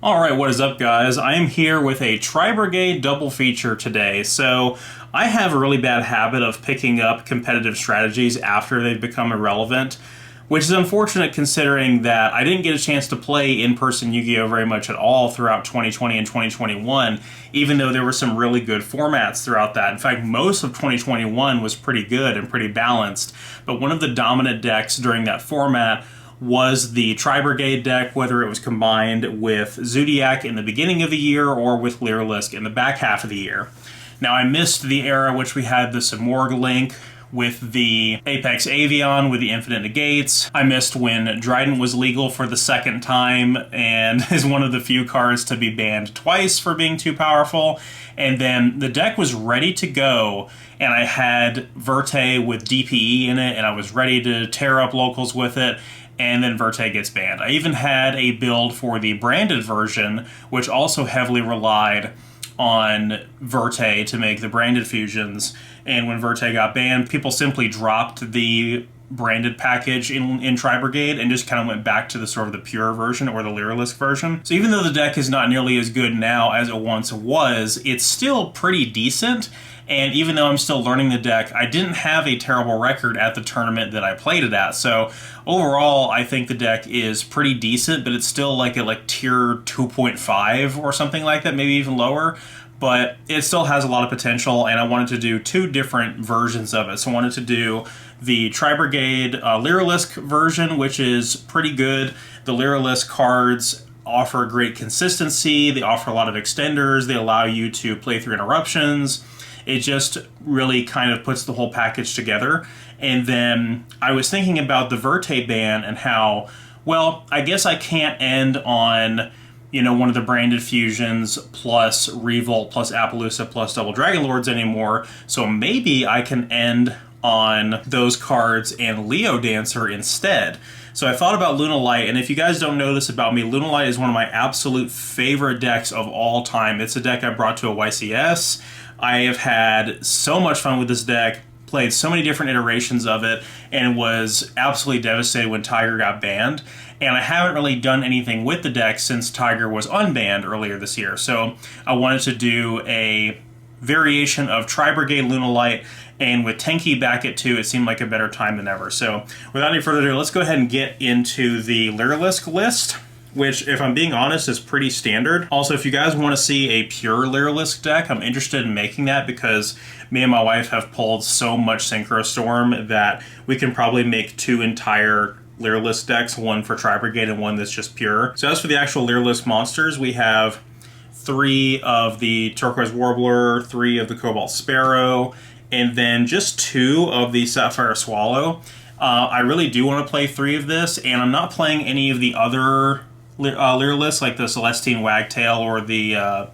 Alright, what is up guys? I am here with a Tri-Brigade double feature today. So, I have a really bad habit of picking up competitive strategies after they've become irrelevant, which is unfortunate considering that I didn't get a chance to play in-person Yu-Gi-Oh! Very much at all throughout 2020 and 2021, even though there were some really good formats throughout that. In fact, most of 2021 was pretty good and pretty balanced, but one of the dominant decks during that format was the Tri-Brigade deck, whether it was combined with Zodiac in the beginning of the year or with Lyrilusc in the back half of the year. Now, I missed the era which we had the Simorgh link with the Apex Avian with the Infinite Negates. I missed when Dryden was legal for the second time and is one of the few cards to be banned twice for being too powerful. And then the deck was ready to go, and I had Verte with DPE in it, and I was ready to tear up locals with it. And then Verte gets banned. I even had a build for the branded version, which also heavily relied on Verte to make the branded fusions. And when Verte got banned, people simply dropped the branded package in Tri-Brigade and just kind of went back to the sort of the pure version or the Lyrilusc version. So even though the deck is not nearly as good now as it once was, it's still pretty decent. And even though I'm still learning the deck, I didn't have a terrible record at the tournament that I played it at. So overall, I think the deck is pretty decent, but it's still like at tier 2.5 or something like that, maybe even lower. But it still has a lot of potential, and I wanted to do two different versions of it. So I wanted to do the Tri-Brigade Lyrilusc version, which is pretty good. The Lyrilusc cards offer great consistency. They offer a lot of extenders. They allow you to play through interruptions. It just really kind of puts the whole package together. And then I was thinking about the Verte ban and how, well, I guess I can't end on, one of the branded fusions plus Revolt plus Appaloosa plus Double Dragon Lords anymore. So maybe I can end on those cards and Leo Dancer instead. So I thought about Lunalight, and if you guys don't know this about me, Lunalight is one of my absolute favorite decks of all time. It's a deck I brought to a YCS. I have had so much fun with this deck, played so many different iterations of it, and was absolutely devastated when Tiger got banned. And I haven't really done anything with the deck since Tiger was unbanned earlier this year. So I wanted to do a variation of Tri-Brigade Lunalight, and with Tenki back at 2, it seemed like a better time than ever. So without any further ado, let's go ahead and get into the Lyrilusc list, which, if I'm being honest, is pretty standard. Also, if you guys want to see a pure Lyrilusc deck, I'm interested in making that because me and my wife have pulled so much Synchro Storm that we can probably make 2 entire Lyrilusc decks, one for Tri-Brigade and one that's just pure. So as for the actual Lyrilusc monsters, we have 3 of the Turquoise Warbler, 3 of the Cobalt Sparrow, and then just 2 of the Sapphire Swallow. I really do want to play 3 of this, and I'm not playing any of the other Lyrilusc, like the Celestine Wagtail or the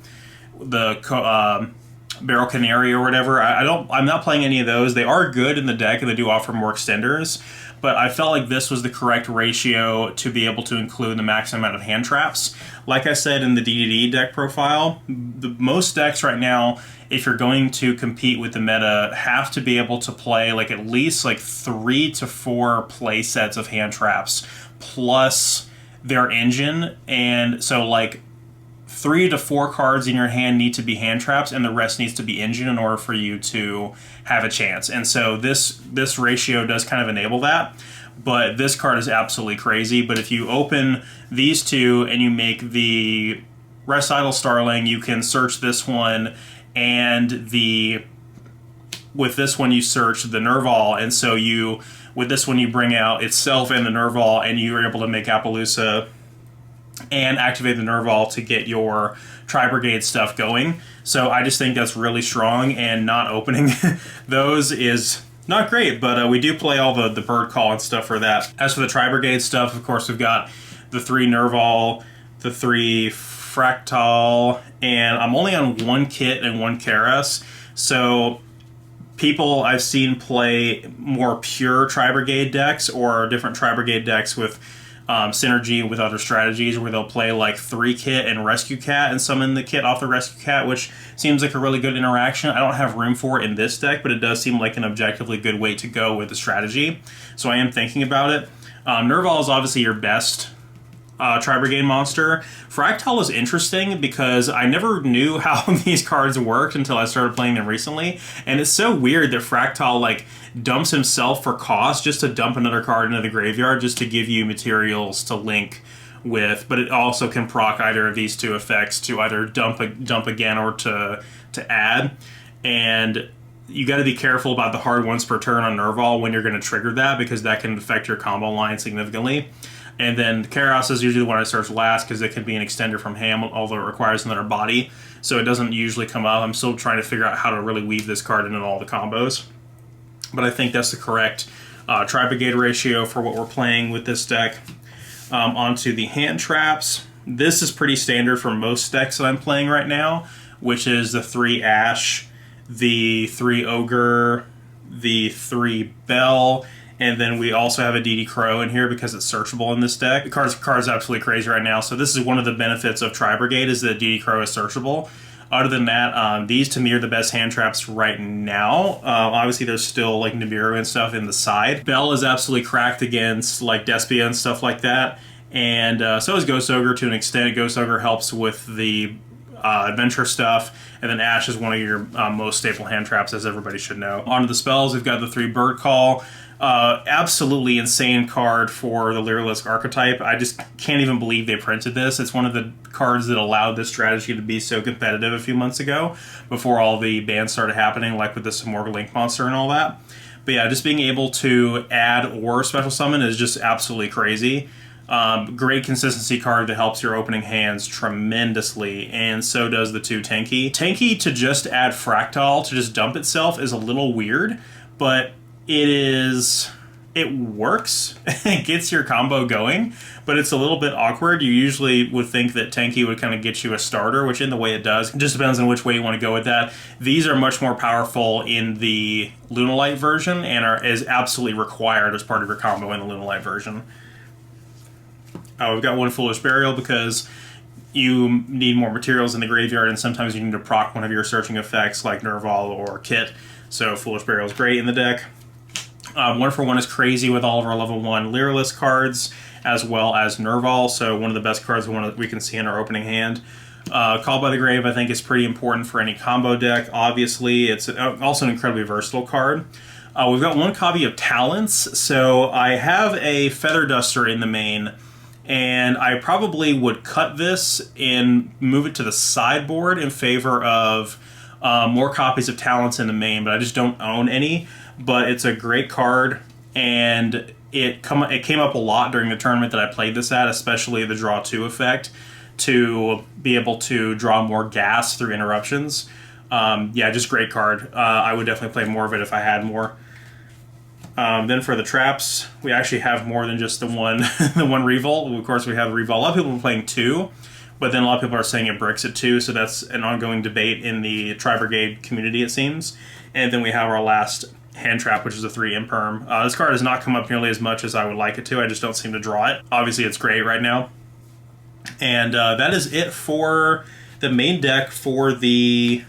Barrel Canary or whatever. I'm not playing any of those. They are good in the deck, and they do offer more extenders, but I felt like this was the correct ratio to be able to include the maximum amount of hand traps. Like I said in the DDD deck profile, most decks right now, if you're going to compete with the meta, have to be able to play at least 3 to 4 play sets of hand traps plus their engine. And so 3 to 4 cards in your hand need to be hand traps, and the rest needs to be engine in order for you to have a chance. And so this ratio does kind of enable that. But this card is absolutely crazy. But if you open these 2 and you make the Recital Starling, you can search this one, and with this one you search the Nerval, and so with this one you bring out itself and the Nerval, and you're able to make Appaloosa and activate the Nerval to get your Tri-Brigade stuff going. So I just think that's really strong, and not opening those is not great, but we do play all the bird call and stuff for that. As for the Tri-Brigade stuff, of course, we've got the 3 Nerval, the 3 Fractal, and I'm only on 1 Kit and 1 Karas, so people I've seen play more pure Tri-Brigade decks or different Tri-Brigade decks with synergy with other strategies, where they'll play 3 Kit and Rescue Cat and summon the Kit off the Rescue Cat, which seems like a really good interaction. I don't have room for it in this deck, but it does seem like an objectively good way to go with the strategy, so I am thinking about it. Nerval is obviously your best Tri-Brigade monster. Fractal is interesting because I never knew how these cards worked until I started playing them recently, and it's so weird that Fractal like dumps himself for cost just to dump another card into the graveyard just to give you materials to link with, but it also can proc either of these two effects to either dump again or to add, and you got to be careful about the hard once per turn on Nerval when you're going to trigger that, because that can affect your combo line significantly. And then Chaos is usually the one that starts last because it can be an extender from hand, although it requires another body, so it doesn't usually come up. I'm still trying to figure out how to really weave this card into all the combos, but I think that's the correct Tri-Brigade ratio for what we're playing with this deck. Onto the hand traps. This is pretty standard for most decks that I'm playing right now, which is the 3 Ash, the 3 Ogre, the 3 Bell, and then we also have a DD Crow in here because it's searchable in this deck. The card's absolutely crazy right now, so this is one of the benefits of Tri-Brigade, is that DD Crow is searchable. Other than that, these to me are the best hand traps right now. Obviously, there's still like Nibiru and stuff in the side. Bell is absolutely cracked against like Despia and stuff like that, and so is Ghost Ogre to an extent. Ghost Ogre helps with the adventure stuff, and then Ash is one of your most staple hand traps, as everybody should know. Onto the spells, we've got the 3 Bird Call. Absolutely insane card for the Lyrilusc archetype. I just can't even believe they printed this. It's one of the cards that allowed this strategy to be so competitive a few months ago, before all the bans started happening, like with the Simorgh Link Monster and all that. But yeah, just being able to add or special summon is just absolutely crazy. Great consistency card that helps your opening hands tremendously, and so does the 2 Tenki. Tenki to just add Fractal to just dump itself is a little weird, but it works. It gets your combo going, but it's a little bit awkward. You usually would think that Tenki would kind of get you a starter, which in the way it does. It just depends on which way you want to go with that. These are much more powerful in the Lunalight version and is absolutely required as part of your combo in the Lunalight version. We've got 1 Foolish Burial because you need more materials in the graveyard, and sometimes you need to proc one of your searching effects like Nerval or Kit, so Foolish Burial is great in the deck. 1 for 1 is crazy with all of our level 1 Lyrilusc cards, as well as Nerval, so one of the best cards we can see in our opening hand. Call by the Grave, I think, is pretty important for any combo deck. Obviously, it's also an incredibly versatile card. We've got 1 copy of Talents, so I have a Feather Duster in the main, and I probably would cut this and move it to the sideboard in favor of more copies of Talents in the main, but I just don't own any. But it's a great card, and it came up a lot during the tournament that I played this at, especially the Draw 2 effect, to be able to draw more gas through interruptions. Yeah, just great card. I would definitely play more of it if I had more. Then for the traps, we actually have more than just the one the one Revolt. Of course, we have Revolt. A lot of people are playing 2, but then a lot of people are saying it bricks at 2, so that's an ongoing debate in the Tri-Brigade community, it seems. And then we have our last hand trap, which is a 3 Imperm. This card has not come up nearly as much as I would like it to. I just don't seem to draw it. Obviously, it's great right now. And that is it for the main deck for the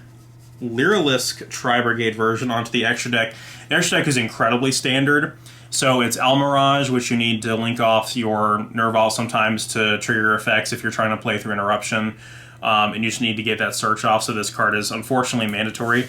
Lyrilusc Tri-Brigade version. Onto the extra deck. The extra deck is incredibly standard. So it's Almirage, which you need to link off your Nerval sometimes to trigger your effects if you're trying to play through Interruption. And you just need to get that search off, so this card is unfortunately mandatory.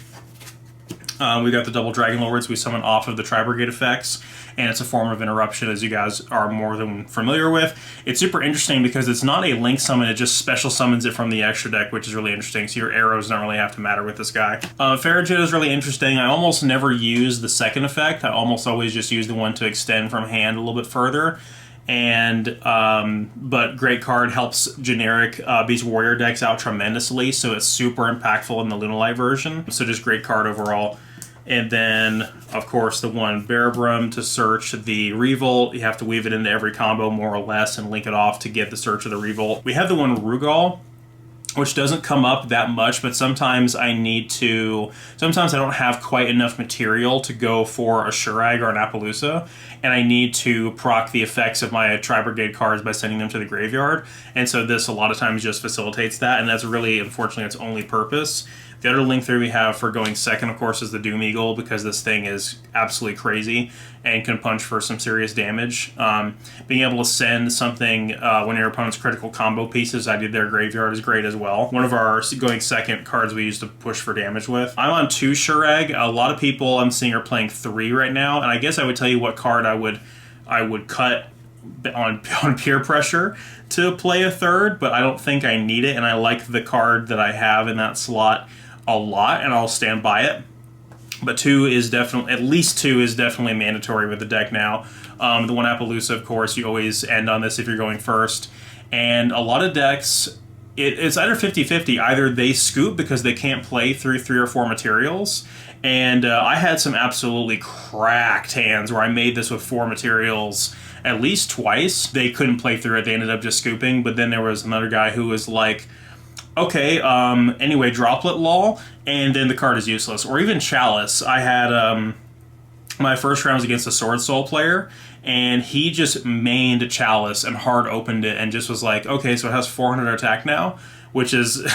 We got the Double Dragon Lords we summon off of the Tri-Brigade effects, and it's a form of interruption, as you guys are more than familiar with. It's super interesting because it's not a link summon, it just special summons it from the extra deck, which is really interesting, so your arrows don't really have to matter with this guy. Farragut is really interesting. I almost never use the second effect. I almost always just use the one to extend from hand a little bit further. And but great card, helps generic Beast Warrior decks out tremendously, so it's super impactful in the Lunalight version. So just great card overall. And then, of course, the 1 Bearbrum to search the Revolt. You have to weave it into every combo, more or less, and link it off to get the search of the Revolt. We have the 1 Rugal, which doesn't come up that much, but sometimes I don't have quite enough material to go for a Shurag or an Appaloosa, and I need to proc the effects of my Tri-Brigade cards by sending them to the graveyard, and so this a lot of times just facilitates that, and that's really, unfortunately, its only purpose. The other link 3 we have for going second, of course, is the Doom Eagle, because this thing is absolutely crazy and can punch for some serious damage. Being able to send something when your opponent's critical combo pieces out of their graveyard is great as well. One of our going second cards we use to push for damage with. I'm on 2 Shurag. A lot of people I'm seeing are playing 3 right now, and I guess I would tell you what card I would cut on peer pressure to play a 3rd, but I don't think I need it, and I like the card that I have in that slot a lot, and I'll stand by it. But 2 is definitely, at least 2 is definitely mandatory with the deck now. The one Appaloosa, of course, you always end on this if you're going first. And a lot of decks, it's either 50-50. Either they scoop because they can't play through 3 or 4 materials. And I had some absolutely cracked hands where I made this with 4 materials at least twice. They couldn't play through it. They ended up just scooping. But then there was another guy who was like, okay, anyway, Droplet Law, and then the card is useless. Or even Chalice. I had my first round was against a Sword Soul player, and he just mained Chalice and hard opened it and just was like, okay, so it has 400 attack now, which is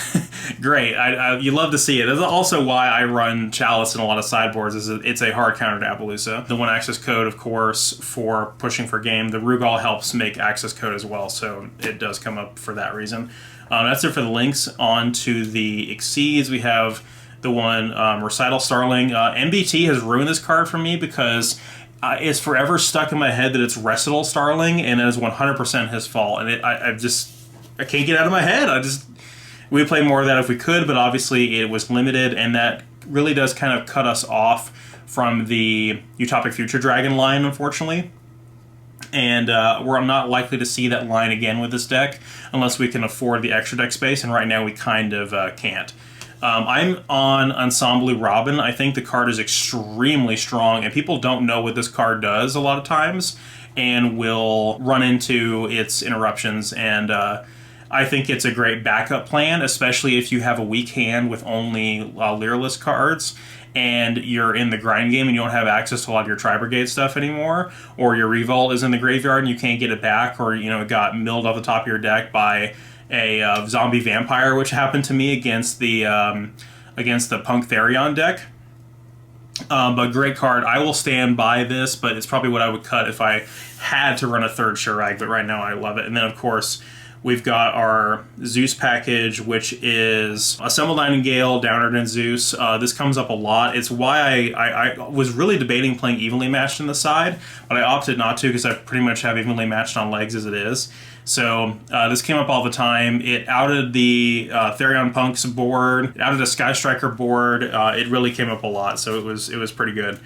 great. You love to see it. That's also why I run Chalice in a lot of sideboards, is it's a hard counter to Appaloosa. The 1 access code, of course, for pushing for game. The Rugal helps make access code as well, so it does come up for that reason. That's it for the links. On to the Exceeds. We have the one Recital Starling. MBT has ruined this card for me because it's forever stuck in my head that it's Recital Starling, and it is 100% his fault. And I can't get it out of my head. We'd play more of that if we could, but obviously it was limited, and that really does kind of cut us off from the Utopic Future Dragon line, unfortunately. And we're not likely to see that line again with this deck unless we can afford the extra deck space, and right now we kind of can't. I'm on Ensemble Robin. I think the card is extremely strong, and people don't know what this card does a lot of times and will run into its interruptions, and I think it's a great backup plan, especially if you have a weak hand with only Lyrilusc cards, and you're in the grind game and you don't have access to a lot of your Tri-Brigade stuff anymore, or your Revolt is in the graveyard and you can't get it back, or it got milled off the top of your deck by a zombie vampire, which happened to me against the Punk Therion deck. But great card. I will stand by this, but it's probably what I would cut if I had to run a 3rd Shurag, but right now I love it. And then, of course, we've got our Zeus package, which is Assemble Nightingale, Downerd, and Zeus. This comes up a lot. It's why I was really debating playing Evenly Matched in the side, but I opted not to because I pretty much have Evenly Matched on legs as it is. So this came up all the time. It outed the Therion Punk's board. It outed a Sky Striker board. It really came up a lot, so it was pretty good.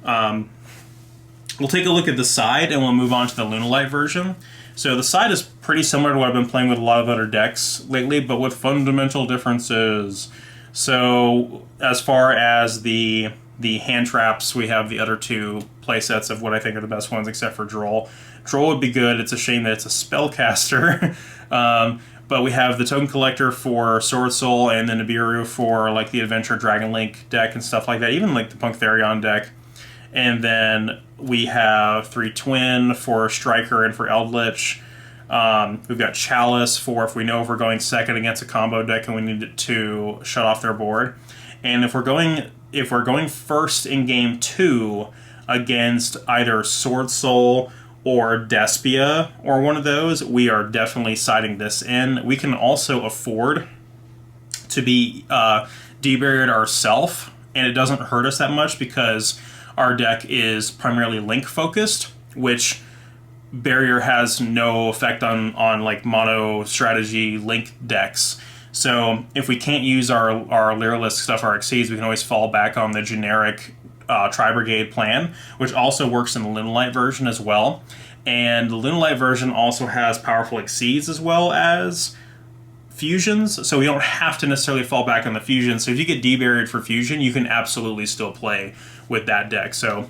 We'll take a look at the side, and we'll move on to the Lunalight version. So the side is pretty similar to what I've been playing with a lot of other decks lately, but with fundamental differences. So as far as the hand traps, we have the other 2 playsets of what I think are the best ones, except for Droll. Droll would be good. It's a shame that it's a spellcaster. But we have the Token Collector for Sword Soul, and then Nibiru for like the Adventure Dragon Link deck and stuff like that, even like the Punk Therion deck. And then we have 3 Twin for Striker and for Eldritch. We've got Chalice for if we're going second against a combo deck and we need to shut off their board. And if we're going first in game 2 against either Sword Soul or Despia or one of those, we are definitely siding this in. We can also afford to be debarriered ourselves, and it doesn't hurt us that much because our deck is primarily Link focused, which Barrier has no effect on like mono strategy Link decks. So if we can't use our Lyrilusc stuff, our Exceeds, we can always fall back on the generic Tri-Brigade plan, which also works in the Lunalight version as well. And the Lunalight version also has powerful Exceeds as well as fusions, so we don't have to necessarily fall back on the fusion. So if you get debarriered for fusion, you can absolutely still play with that deck. So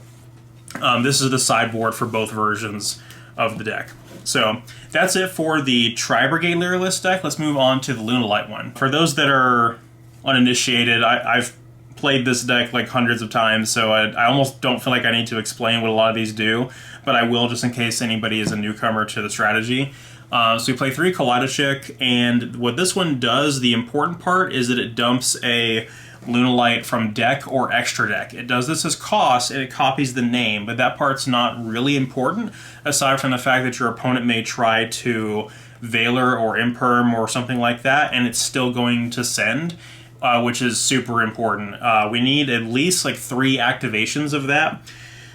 this is the sideboard for both versions of the deck. So that's it for the Tri-Brigade Lyrilusc deck. Let's move on to the Lunalight one. For those that are uninitiated, I've played this deck like hundreds of times, so I almost don't feel like I need to explain what a lot of these do, but I will just in case anybody is a newcomer to the strategy. So we play 3 Kaleidoshick, and what this one does, the important part, is that it dumps a Lunalight from deck or extra deck. It does this as cost, and it copies the name, but that part's not really important, aside from the fact that your opponent may try to Veiler or Imperm or something like that, and it's still going to send, which is super important. We need at least like 3 activations of that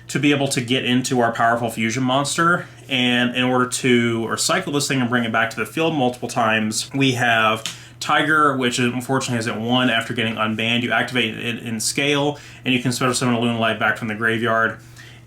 to be able to get into our powerful fusion monster, and in order to recycle this thing and bring it back to the field multiple times, we have Tiger, which unfortunately is at 1 after getting unbanned. You activate it in scale, and you can special summon a Lunalight back from the graveyard.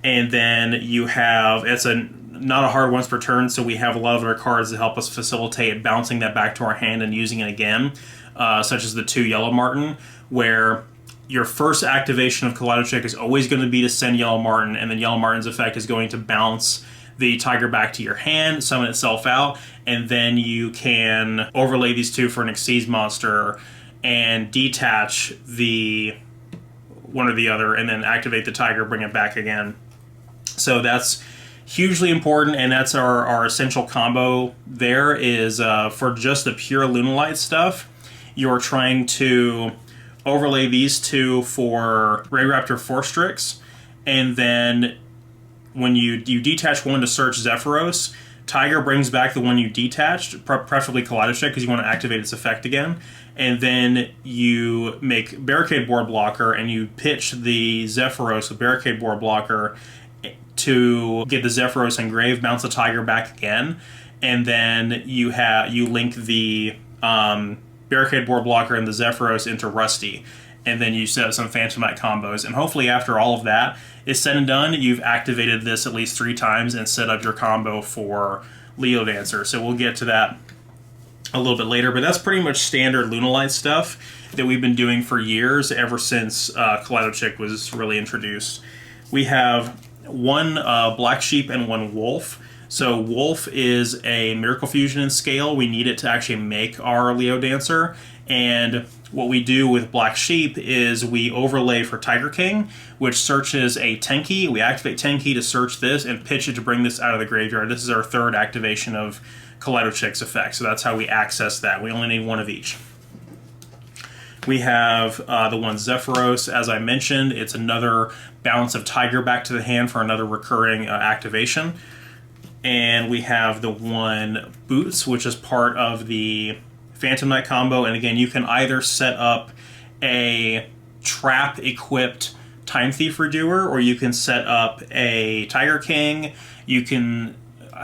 And then you have, it's not a hard once per turn, so we have a lot of our cards that help us facilitate bouncing that back to our hand and using it again, such as the 2 Yellow Marten, where your first activation of Kaleidoshick is always going to be to send Yellow Marten, and then Yellow Marten's effect is going to bounce the Tiger back to your hand, summon itself out, and then you can overlay these 2 for an Xyz monster and detach the one or the other, and then activate the Tiger, bring it back again. So that's hugely important, and that's our essential combo there is for just the pure Lunalight stuff. You're trying to overlay these 2 for Ray Raptor Forstrix, and then when you detach one to search Zephyros, Tiger brings back the one you detached, preferably Kaleidoshick, because you want to activate its effect again. And then you make Barricade Board Blocker, and you pitch the Zephyros with Barricade Board Blocker to get the Zephyros engraved, bounce the Tiger back again, and then you link the Barricade Board Blocker and the Zephyros into Rusty, and then you set up some Phantom Knight combos, and hopefully after all of that is said and done, you've activated this at least 3 times and set up your combo for Leo Dancer. So we'll get to that a little bit later, but that's pretty much standard Lunalight stuff that we've been doing for years, ever since Kaleidoshick was really introduced. We have 1 Black Sheep and 1 Wolf. So Wolf is a Miracle Fusion in scale. We need it to actually make our Leo Dancer, and what we do with Black Sheep is we overlay for Tiger King, which searches a Tenki. We activate Tenki to search this and pitch it to bring this out of the graveyard. This is our 3rd activation of Kaleidoshick's effect, so that's how we access that. We only need 1 of each. We have the 1 Zephyros, as I mentioned. It's another bounce of Tiger back to the hand for another recurring activation. And we have the 1 Boots, which is part of the Phantom Knight combo, and again, you can either set up a trap-equipped Time Thief Redoer, or you can set up a Tiger King. You can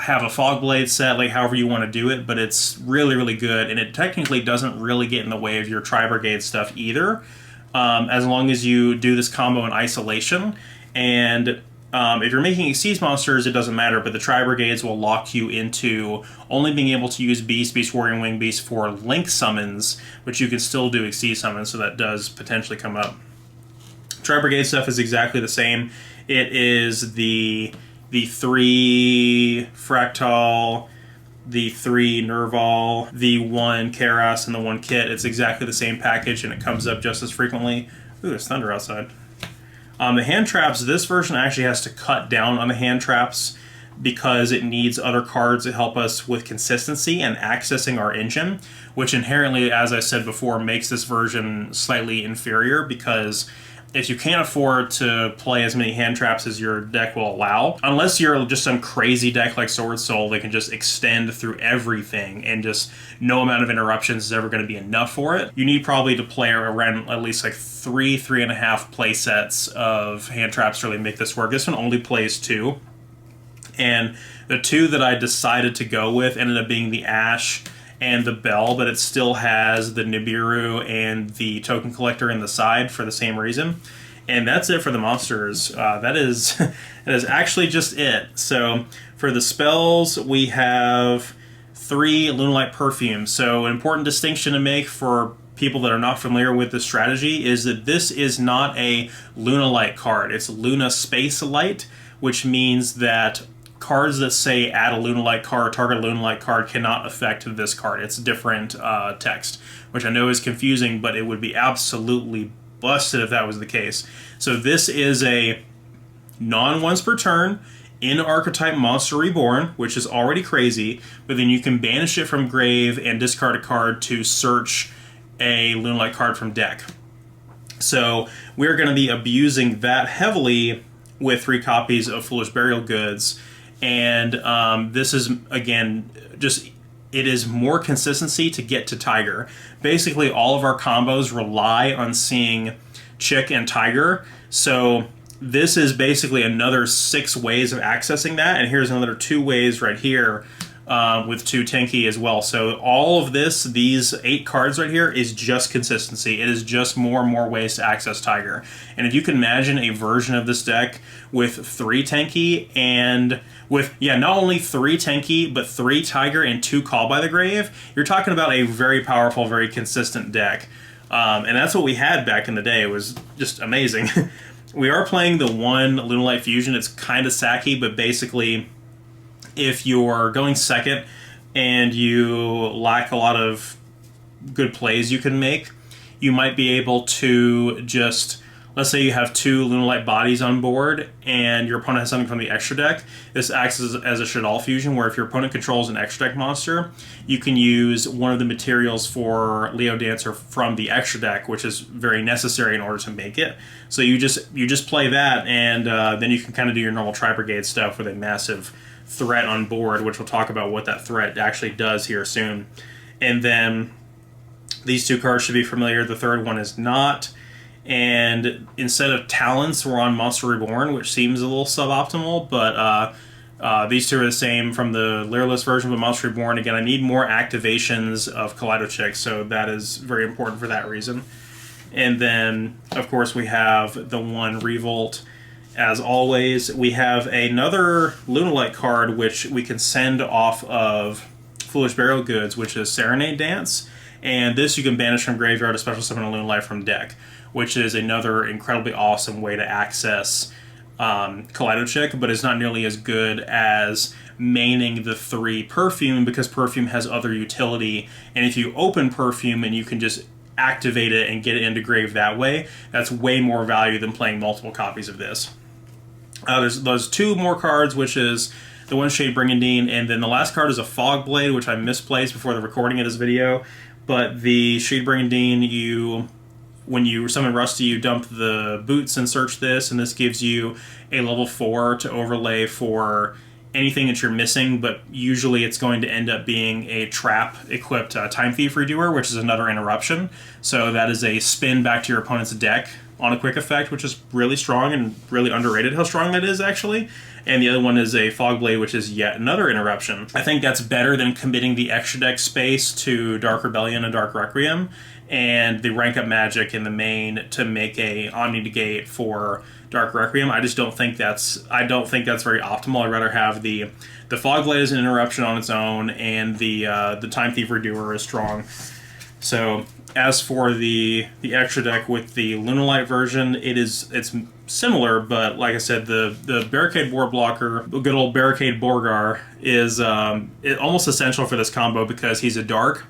have a Fog Blade set, like however you want to do it, but it's really, really good, and it technically doesn't really get in the way of your Tri-Brigade stuff either, as long as you do this combo in isolation. And if you're making Xyz monsters, it doesn't matter, but the Tri-Brigades will lock you into only being able to use Beast, Beast Warrior, and Wing Beast for link summons, but you can still do Xyz summons, so that does potentially come up. Tri-Brigade stuff is exactly the same. It is the 3 Fractal, the 3 Nerval, the 1 Karas, and the 1 Kit. It's exactly the same package, and it comes up just as frequently. Ooh, there's thunder outside. The hand traps, this version actually has to cut down on the hand traps because it needs other cards that help us with consistency and accessing our engine, which inherently, as I said before, makes this version slightly inferior, because if you can't afford to play as many hand traps as your deck will allow, unless you're just some crazy deck like Sword Soul that can just extend through everything and just no amount of interruptions is ever going to be enough for it, you need probably to play around at least like 3.5 play sets of hand traps to really make this work. This one only plays 2, and the 2 that I decided to go with ended up being the Ash and the Bell, but it still has the Nibiru and the Token Collector in the side for the same reason. And that's it for the monsters. That is actually just it. So for the spells, we have 3 Lunalight Perfumes. So an important distinction to make for people that are not familiar with the strategy is that this is not a Lunalight card. It's Luna Space Light, which means that cards that say add a Lunalight card, target Lunalight card cannot affect this card. It's different text, which I know is confusing, but it would be absolutely busted if that was the case. So this is a non-once per turn in archetype monster reborn, which is already crazy, but then you can banish it from grave and discard a card to search a Lunalight card from deck. So we're going to be abusing that heavily with 3 copies of Foolish Burial Goods, and this is, again, just, it is more consistency to get to Tiger. Basically, all of our combos rely on seeing Chick and Tiger, so this is basically another 6 ways of accessing that, and here's another 2 ways right here with 2 Tinky as well. So all of this, these 8 cards right here, is just consistency. It is just more and more ways to access Tiger. And if you can imagine a version of this deck with 3 Tinky and with, not only 3 Tinky, but 3 Tiger and 2 Call by the Grave, you're talking about a very powerful, very consistent deck. And that's what we had back in the day. It was just amazing. We are playing the 1 Lunalight Fusion. It's kind of sacky, but basically, if you're going second and you lack a lot of good plays you can make, you might be able to just, let's say you have 2 Lunalight bodies on board and your opponent has something from the extra deck. This acts as a Shadal Fusion, where if your opponent controls an extra deck monster, you can use one of the materials for Leo Dancer from the extra deck, which is very necessary in order to make it. So you just play that, and then you can kind of do your normal Tri-Brigade stuff with a massive threat on board, which we'll talk about what that threat actually does here soon. And then these 2 cards should be familiar. The third one is not. And instead of Talents, we're on Monster Reborn, which seems a little suboptimal, but these 2 are the same from the Lyrilusc version, but Monster Reborn, again, I need more activations of Kaleido Chick, so that is very important for that reason. And then, of course, we have the 1 Revolt. As always, we have another Lunalight card, which we can send off of Foolish Burial Goods, which is Serenade Dance. And this you can banish from graveyard, a special summon a Lunalight from deck, which is another incredibly awesome way to access Kaleido Chick, but it's not nearly as good as maining the 3 Perfume, because Perfume has other utility. And if you open Perfume and you can just activate it and get it into grave that way, that's way more value than playing multiple copies of this. There's those 2 more cards, which is the 1 Shade Brigandine, and then the last card is a Fog Blade, which I misplaced before the recording of this video. But the Shade Brigandine, when you summon Rusty, you dump the boots and search this, and this gives you a level 4 to overlay for anything that you're missing, but usually it's going to end up being a trap-equipped Time Thief Redoer, which is another interruption. So that is a spin back to your opponent's deck on a quick effect, which is really strong and really underrated how strong that is, actually. And the other one is a Fog Blade, which is yet another interruption. I think that's better than committing the extra deck space to Dark Rebellion and Dark Requiem, and the rank up magic in the main to make a Omni Negate for Dark Requiem. I just don't think that's very optimal. I'd rather have the Fog Blade as an interruption on its own, and the Time Thief Redoer is strong. So as for the extra deck with the Lunalight version, it's similar, but like I said, the Barricade Board Blocker, good old Barricade Borgar, is almost essential for this combo because he's a dark,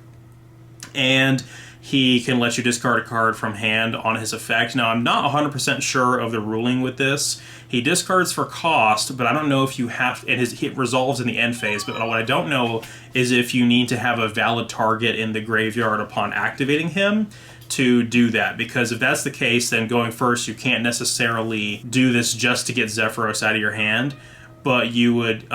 and he can let you discard a card from hand on his effect. Now, I'm not 100% sure of the ruling with this. He discards for cost, but I don't know if you have, and it resolves in the end phase, but what I don't know is if you need to have a valid target in the graveyard upon activating him to do that, because if that's the case, then going first, you can't necessarily do this just to get Zephyros out of your hand, but you would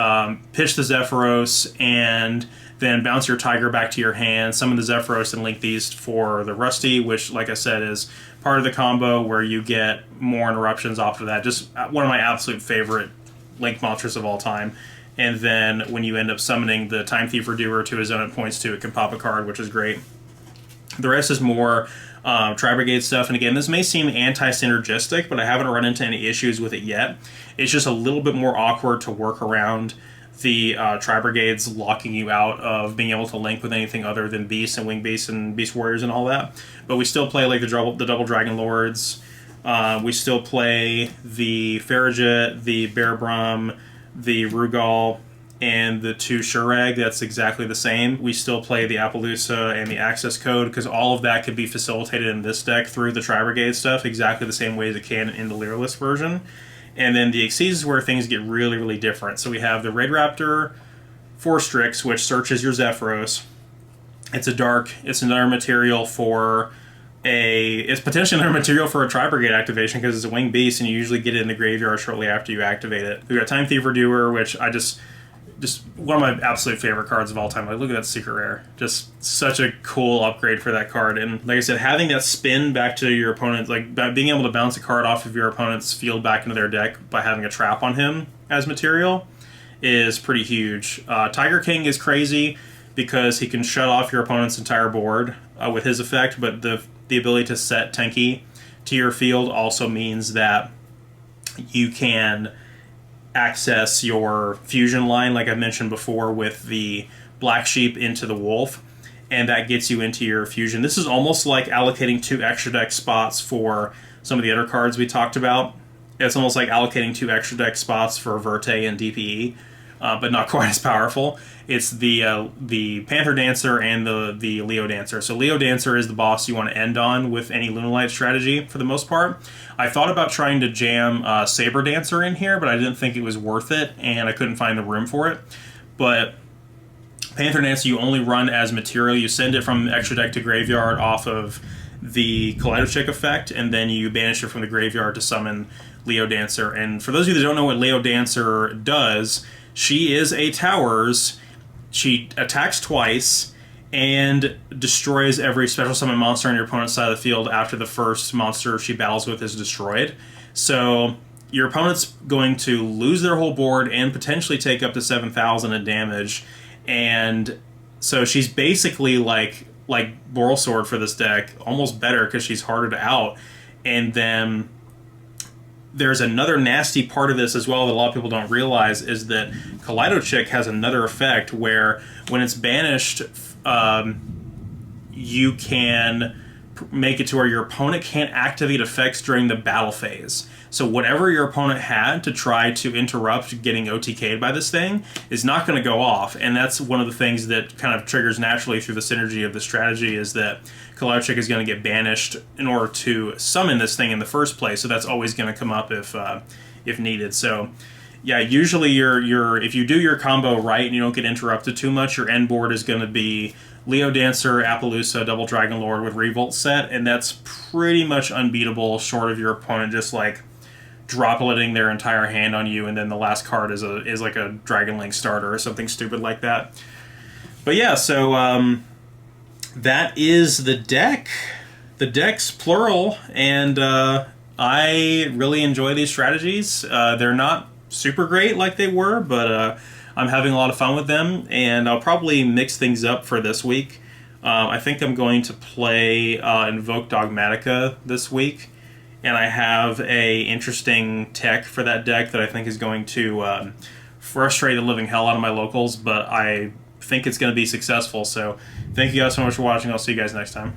pitch the Zephyros and then bounce your Tiger back to your hand, summon the Zephyros, and link these for the Rusty, which, like I said, is part of the combo where you get more interruptions off of that. Just one of my absolute favorite link monsters of all time. And then when you end up summoning the Time Thief Redoer to his own at points 2, it can pop a card, which is great. The rest is more Tri-Brigade stuff, and again, this may seem anti-synergistic, but I haven't run into any issues with it yet. It's just a little bit more awkward to work around the Tri-Brigades locking you out of being able to link with anything other than Beasts and Wing Beasts and Beast Warriors and all that. But we still play like the Double Dragon Lords. We still play the Farragut, the Bear Brum, the Rugal and the 2 Shurag, that's exactly the same. We still play the Appaloosa and the Access Code because all of that could be facilitated in this deck through the Tri-Brigade stuff exactly the same way as it can in the Lyrilusc version. And then the Exceeds is where things get really, really different. So we have the Raid Raptor 4 Strix, which searches your Zephyros. It's another material for it's potentially another material for a Tri-Brigade activation because it's a winged beast and you usually get it in the graveyard shortly after you activate it. We got Time Thief Doer, which I just one of my absolute favorite cards of all time. Like, look at that secret rare. Just such a cool upgrade for that card. And like I said, having that spin back to your opponent, like being able to bounce a card off of your opponent's field back into their deck by having a trap on him as material is pretty huge. Tiger King is crazy because he can shut off your opponent's entire board with his effect, but the ability to set Tenki to your field also means that you can access your fusion line, like I mentioned before, with the Black Sheep into the Wolf, and that gets you into your fusion. This is almost like allocating 2 extra deck spots for some of the other cards we talked about. It's almost like allocating 2 extra deck spots for Verte and DPE, but not quite as powerful. It's the Panther Dancer and the Leo Dancer. So Leo Dancer is the boss you want to end on with any Lunalight strategy for the most part. I thought about trying to jam Saber Dancer in here, but I didn't think it was worth it, and I couldn't find the room for it. But Panther Dancer you only run as material. You send it from extra deck to graveyard off of the Kaleidochick effect, and then you banish it from the graveyard to summon Leo Dancer. And for those of you that don't know what Leo Dancer does, she is a Towers. She attacks twice and destroys every special summon monster on your opponent's side of the field after the first monster she battles with is destroyed. So your opponent's going to lose their whole board and potentially take up to 7,000 in damage. And so she's basically like Boral Sword for this deck, almost better because she's harder to out. And then there's another nasty part of this as well that a lot of people don't realize is that Kaleidochick has another effect where when it's banished, you can make it to where your opponent can't activate effects during the battle phase. So whatever your opponent had to try to interrupt getting OTK'd by this thing is not going to go off. And that's one of the things that kind of triggers naturally through the synergy of the strategy is that Kaleidochick is going to get banished in order to summon this thing in the first place. So that's always going to come up if needed. So yeah, usually if you do your combo right and you don't get interrupted too much, your end board is going to be Leo Dancer, Appaloosa, Double Dragon Lord with Revolt set, and that's pretty much unbeatable short of your opponent just like dropletting their entire hand on you, and then the last card is like a Dragon Link starter or something stupid like that. But yeah, so that is the deck. The deck's plural, and I really enjoy these strategies. They're not super great like they were, but I'm having a lot of fun with them, and I'll probably mix things up for this week. I think I'm going to play Invoke Dogmatica this week, and I have a interesting tech for that deck that I think is going to frustrate the living hell out of my locals, but I think it's going to be successful. So thank you guys so much for watching. I'll see you guys next time.